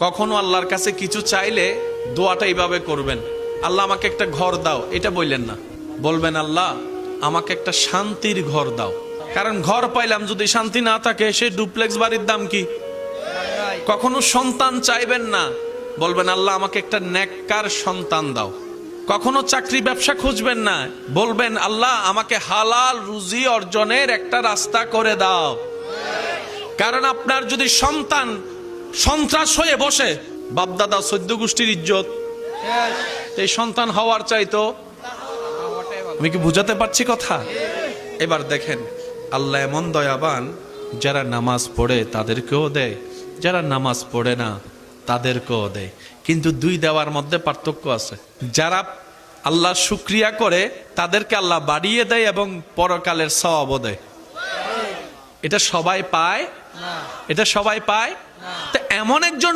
কখনো আল্লাহর কাছে কিছু চাইলে দোয়াটা এইভাবে করবেন, আল্লাহ আমাকে একটা ঘর দাও, এটা বললেন না। বলবেন আল্লাহ আমাকে একটা শান্তির ঘর দাও। কারণ ঘর পাইলাম যদি শান্তি না থাকে, সে ডুপ্লেক্স বাড়ির দাম কি? কখনো সন্তান চাইবেন না, বলবেন আল্লাহ আমাকে একটা নেককার সন্তান দাও। কখনো চাকরি ব্যবসা খুঁজবেন না, বলবেন আল্লাহ আমাকে হালাল রুজি অর্জনের একটা রাস্তা করে দাও। কারণ আপনার যদি সন্তান সন্ত্রাস হয়ে বসে, বাপদাদা 14 গোষ্ঠীর ইজ্জত, এই সন্তান হওয়ার চাইতো। আমি কি বুঝাতে পারছি কথা? এবার দেখেন আল্লাহ এমন দয়াবান, যারা নামাজ পড়ে তাদেরকেও দেয়, যারা নামাজ পড়ে না তাদেরকেও দেয়। কিন্তু দুই দেওয়ার মধ্যে পার্থক্য আছে। যারা আল্লাহ শুকরিয়া করে তাদেরকে আল্লাহ বাড়িয়ে দেয় এবং পরকালের সওয়াবও দেয়। এটা সবাই পায়? এটা সবাই পায়? তো এমন একজন